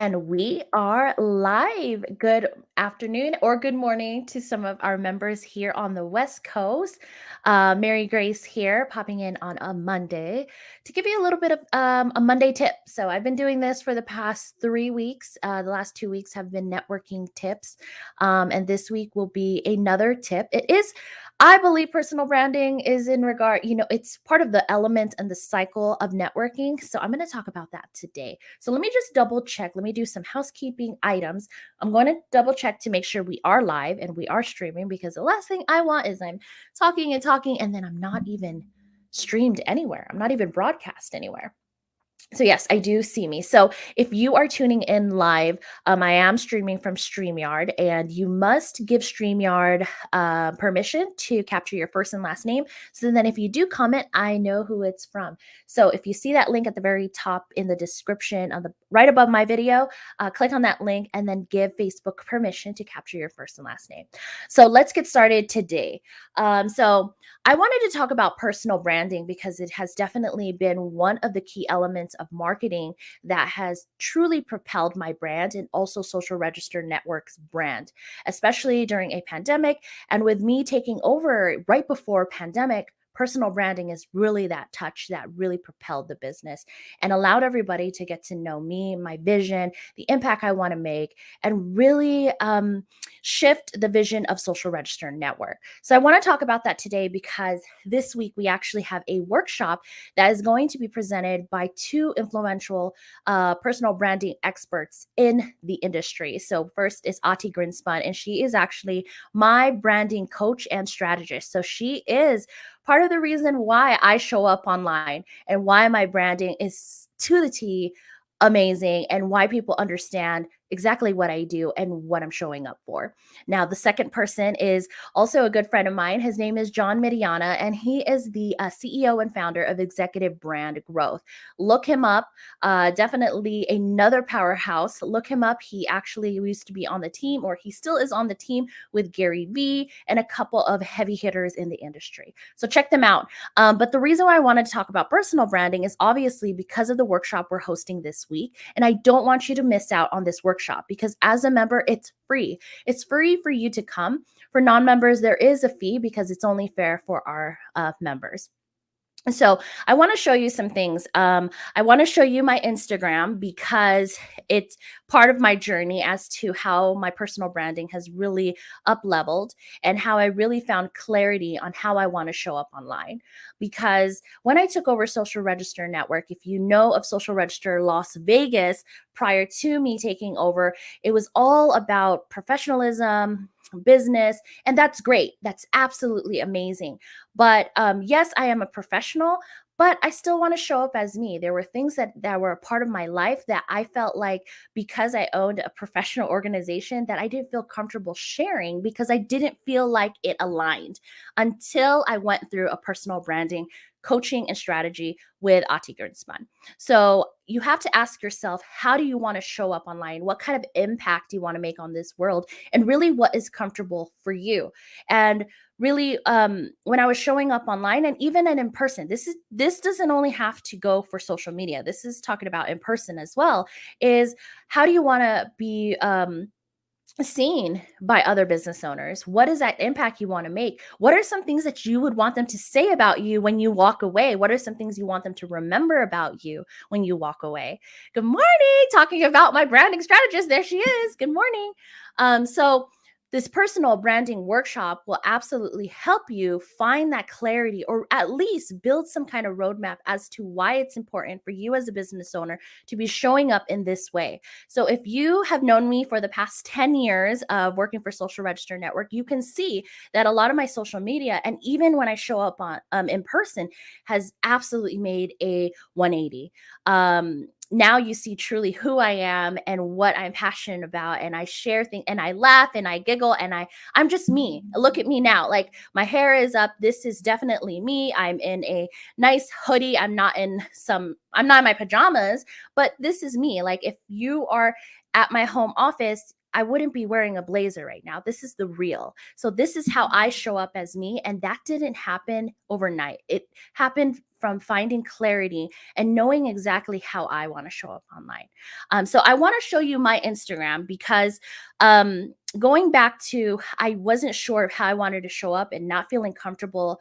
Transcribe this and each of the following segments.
And we are live. Good afternoon or good morning to some of our members here on the West Coast. Mary Grace here, popping in on a Monday to give you a little bit of a Monday tip. So, I've been doing this for the past 3 weeks. The last 2 weeks have been networking tips. And this week will be another tip. I believe personal branding is in regard, it's part of the element and the cycle of networking. So, I'm going to talk about that today. So let me just double check. Let me do some housekeeping items. I'm going to double check to make sure we are live and we are streaming because the last thing I want is I'm talking and talking and then I'm not even streamed anywhere. I'm not even broadcast anywhere. So yes, I do see me. So if you are tuning in live, I am streaming from StreamYard, and you must give StreamYard permission to capture your first and last name. So then, if you do comment, I know who it's from. So if you see that link at the very top in the description, on the right above my video, click on that link and then give Facebook permission to capture your first and last name. So let's get started today. So I wanted to talk about personal branding because it has definitely been one of the key elements of marketing that has truly propelled my brand and also Social Register Network's brand, especially during a pandemic. And with me taking over right before pandemic, personal branding is really that touch that really propelled the business and allowed everybody to get to know me, my vision, the impact I want to make, and really shift the vision of Social Register Network. So I want to talk about that today because this week we actually have a workshop that is going to be presented by two influential personal branding experts in the industry. So first is Ati Grinspan, and she is actually my branding coach and strategist. So she is part of the reason why I show up online and why my branding is to the T amazing and why people understand exactly what I do and what I'm showing up for. Now, the second person is also a good friend of mine. His name is John Midiana, and he is the CEO and founder of Executive Brand Growth. Look him up. Definitely another powerhouse. Look him up. He actually used to be on the team, or he still is on the team with Gary Vee and a couple of heavy hitters in the industry. So check them out. But the reason why I wanted to talk about personal branding is obviously because of the workshop we're hosting this week. And I don't want you to miss out on this workshop because as a member, it's free. It's free for you to come. For non-members, there is a fee because it's only fair for our members. So I want to show you some things. I want to show you my Instagram because it's part of my journey as to how my personal branding has really up leveled and how I really found clarity on how I want to show up online. Because when I took over Social Register Network, if you know of Social Register Las Vegas, prior to me taking over, it was all about professionalism, business, and that's great. That's absolutely amazing. But yes, I am a professional, but I still want to show up as me. There were things that were a part of my life that I felt like because I owned a professional organization that I didn't feel comfortable sharing because I didn't feel like it aligned until I went through a personal branding coaching and strategy with Ati Gernspan. So you have to ask yourself, how do you want to show up online? What kind of impact do you want to make on this world? And really what is comfortable for you? And really when I was showing up online and even in person, this doesn't only have to go for social media, this is talking about in person as well, is how do you want to be seen by other business owners? What is that impact you want to make? What are some things that you would want them to say about you when you walk away? What are some things you want them to remember about you when you walk away? Good morning. Talking about my branding strategist, there she is. Good morning. So this personal branding workshop will absolutely help you find that clarity or at least build some kind of roadmap as to why it's important for you as a business owner to be showing up in this way. So if you have known me for the past 10 years of working for Social Register Network, you can see that a lot of my social media and even when I show up on in person has absolutely made a 180. Now you see truly who I am and what I'm passionate about, and I share things and I laugh and I giggle and I'm just me. Look at me now. Like my hair is up. This is definitely me. I'm in a nice hoodie. I'm not in my pajamas, but this is me. Like if you are at my home office, I wouldn't be wearing a blazer right now. This is the real. So this is how I show up as me. And that didn't happen overnight. It happened from finding clarity and knowing exactly how I want to show up online. So I want to show you my Instagram because going back to I wasn't sure of how I wanted to show up and not feeling comfortable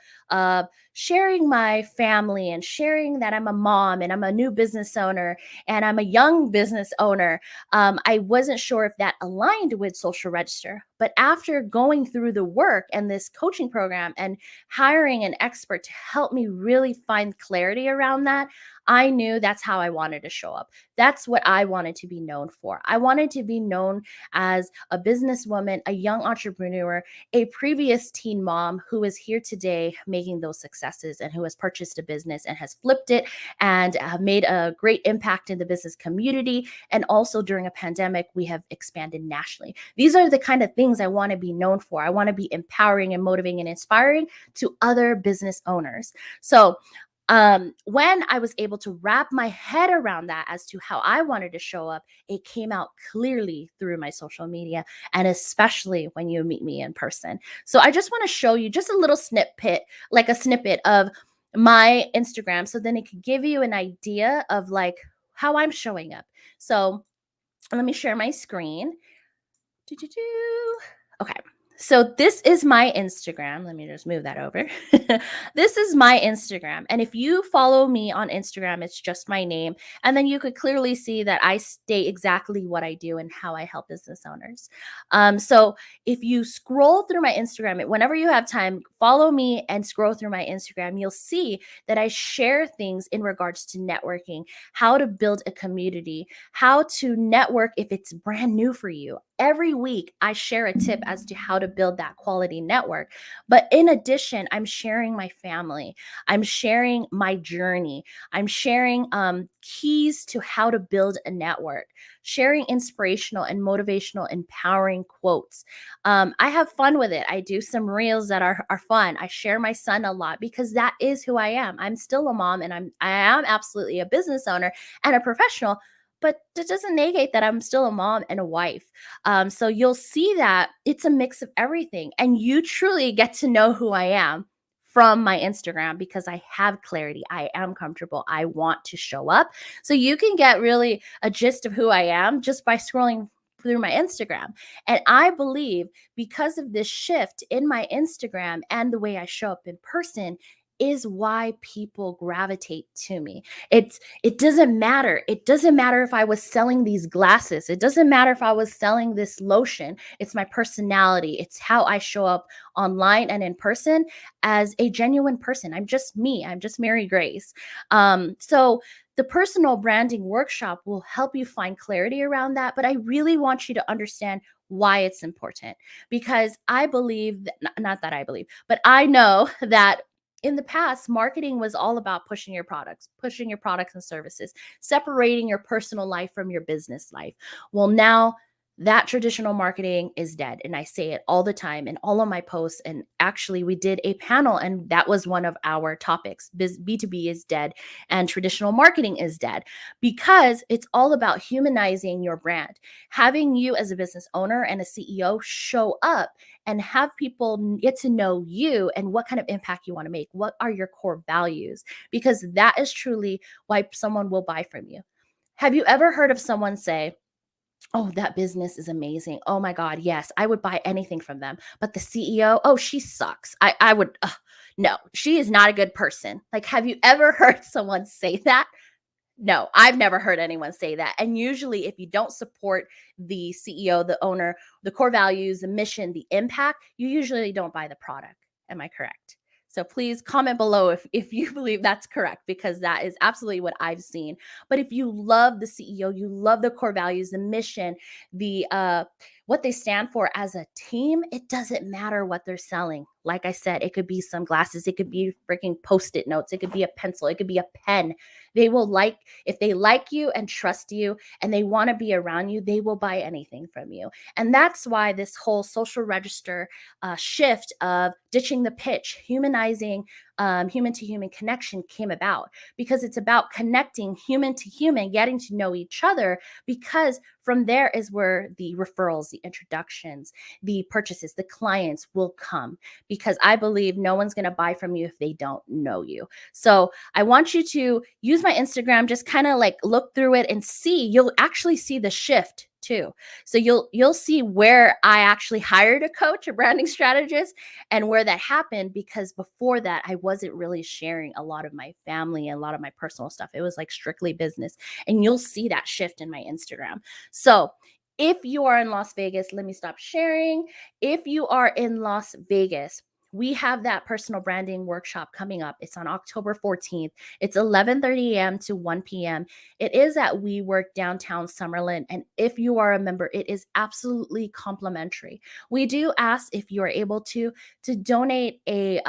sharing my family and sharing that I'm a mom and I'm a new business owner and I'm a young business owner. I wasn't sure if that aligned with Social Register. But after going through the work and this coaching program and hiring an expert to help me really find clarity around that, I knew that's how I wanted to show up. That's what I wanted to be known for. I wanted to be known as a businesswoman, a young entrepreneur, a previous teen mom who is here today making those successes and who has purchased a business and has flipped it and made a great impact in the business community. And also during a pandemic, we have expanded nationally. These are the kind of things I want to be known for. I want to be empowering and motivating and inspiring to other business owners. So when I was able to wrap my head around that as to how I wanted to show up, it came out clearly through my social media and especially when you meet me in person. So I just want to show you just a little snippet, like a snippet of my Instagram, so then it could give you an idea of like how I'm showing up. So let me share my screen. Do-do-do. Okay. So this is my Instagram. Let me just move that over. This is my Instagram. And if you follow me on Instagram, it's just my name. And then you could clearly see that I state exactly what I do and how I help business owners. So if you scroll through my Instagram, whenever you have time, follow me and scroll through my Instagram, you'll see that I share things in regards to networking, how to build a community, how to network if it's brand new for you. Every week, I share a tip as to how to build that quality network. But in addition, I'm sharing my family. I'm sharing my journey. I'm sharing keys to how to build a network, sharing inspirational and motivational, empowering quotes. I have fun with it. I do some reels that are fun. I share my son a lot because that is who I am. I'm still a mom and I am absolutely a business owner and a professional, but that doesn't negate that I'm still a mom and a wife. So you'll see that it's a mix of everything. And you truly get to know who I am from my Instagram because I have clarity. I am comfortable. I want to show up. So you can get really a gist of who I am just by scrolling through my Instagram. And I believe because of this shift in my Instagram and the way I show up in person is why people gravitate to me. It doesn't matter. It doesn't matter if I was selling these glasses. It doesn't matter if I was selling this lotion. It's my personality. It's how I show up online and in person as a genuine person. I'm just me. I'm just Mary Grace. So the personal branding workshop will help you find clarity around that. But I really want you to understand why it's important because I believe that, not that I believe, but I know that in the past, marketing was all about pushing your products and services, separating your personal life from your business life. Well, now that traditional marketing is dead. And I say it all the time in all of my posts. And actually, we did a panel, and that was one of our topics. B2B is dead, and traditional marketing is dead because it's all about humanizing your brand, having you as a business owner and a CEO show up and have people get to know you and what kind of impact you want to make. What are your core values? Because that is truly why someone will buy from you. Have you ever heard of someone say, "Oh, that business is amazing. Oh my God, yes, I would buy anything from them. But the CEO, oh, she sucks. I would, no, she is not a good person." Like, have you ever heard someone say that? No, I've never heard anyone say that. And usually, if you don't support the CEO, the owner, the core values, the mission, the impact, you usually don't buy the product. Am I correct? So please comment below if you believe that's correct, because that is absolutely what I've seen. But if you love the CEO, you love the core values, the mission, the what they stand for as a team, it doesn't matter what they're selling. Like I said, it could be sunglasses, it could be freaking post-it notes, it could be a pencil, it could be a pen. They will like, if they like you and trust you and they want to be around you, they will buy anything from you. And that's why this whole social register shift of ditching the pitch, humanizing human to human connection came about, because it's about connecting human to human, getting to know each other, because from there is where the referrals, the introductions, the purchases, the clients will come, because I believe no one's going to buy from you if they don't know you. So I want you to use my Instagram, just kind of like look through it and see, you'll actually see the shift too. So you'll see where I actually hired a coach, a branding strategist, and where that happened, because before that I wasn't really sharing a lot of my family and a lot of my personal stuff. It was like strictly business. And you'll see that shift in my Instagram. So if you are in Las Vegas, let me stop sharing. If you are in Las Vegas, we have that personal branding workshop coming up. It's on October 14th. It's 11:30 a.m. to 1 p.m. It is at WeWork downtown Summerlin. And if you are a member, it is absolutely complimentary. We do ask if you are able to donate a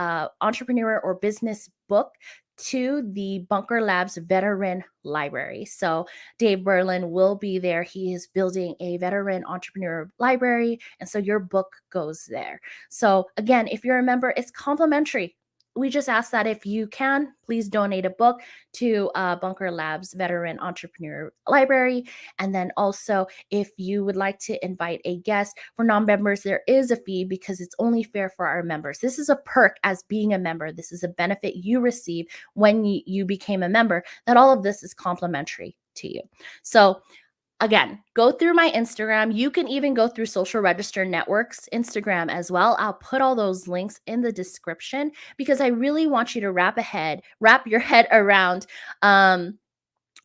entrepreneur or business book to the Bunker Labs Veteran Library. So Dave Berlin will be there. He is building a veteran entrepreneur library. And so your book goes there. So again, if you're a member, it's complimentary. We just ask that if you can, please donate a book to Bunker Labs Veteran Entrepreneur Library. And then also, if you would like to invite a guest, for non-members, there is a fee, because it's only fair for our members. This is a perk as being a member. This is a benefit you receive when you became a member, that all of this is complimentary to you. So again, go through my Instagram. You can even go through Social Register Network's Instagram as well. I'll put all those links in the description, because I really want you to wrap your head around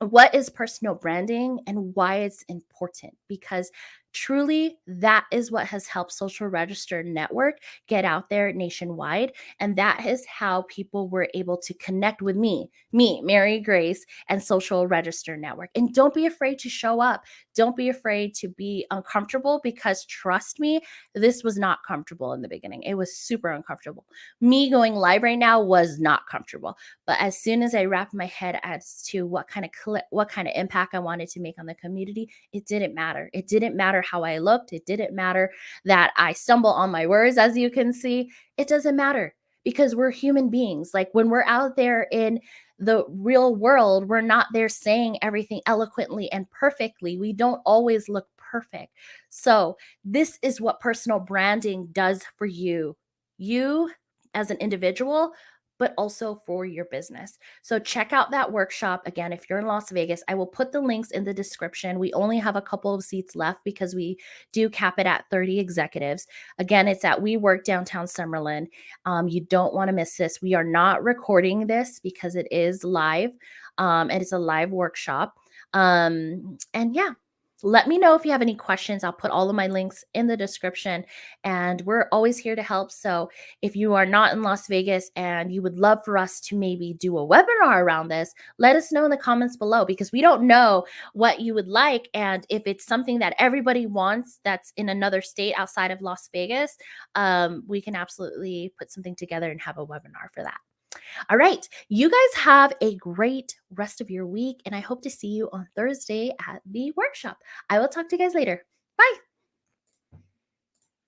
what is personal branding and why it's important, because truly that is what has helped Social Register Network get out there nationwide. And that is how people were able to connect with me, Mary Grace, and Social Register Network. And don't be afraid to show up. Don't be afraid to be uncomfortable, because trust me, this was not comfortable in the beginning. It was super uncomfortable. Me going live right now was not comfortable. But as soon as I wrapped my head as to what kind of impact I wanted to make on the community, it didn't matter. It didn't matter how I looked. It didn't matter that I stumble on my words, as you can see. It doesn't matter, because we're human beings. Like when we're out there in the real world, we're not there saying everything eloquently and perfectly. We don't always look perfect. So this is what personal branding does for you as an individual, but also for your business. So check out that workshop. Again, if you're in Las Vegas, I will put the links in the description. We only have a couple of seats left, because we do cap it at 30 executives. Again, it's at WeWork downtown Summerlin. You don't want to miss this. We are not recording this, because it is live, and it's a live workshop. And yeah, let me know if you have any questions. I'll put all of my links in the description, and we're always here to help. So if you are not in Las Vegas and you would love for us to maybe do a webinar around this, let us know in the comments below, because we don't know what you would like. And if it's something that everybody wants that's in another state outside of Las Vegas, we can absolutely put something together and have a webinar for that. All right. You guys have a great rest of your week, and I hope to see you on Thursday at the workshop. I will talk to you guys later. Bye.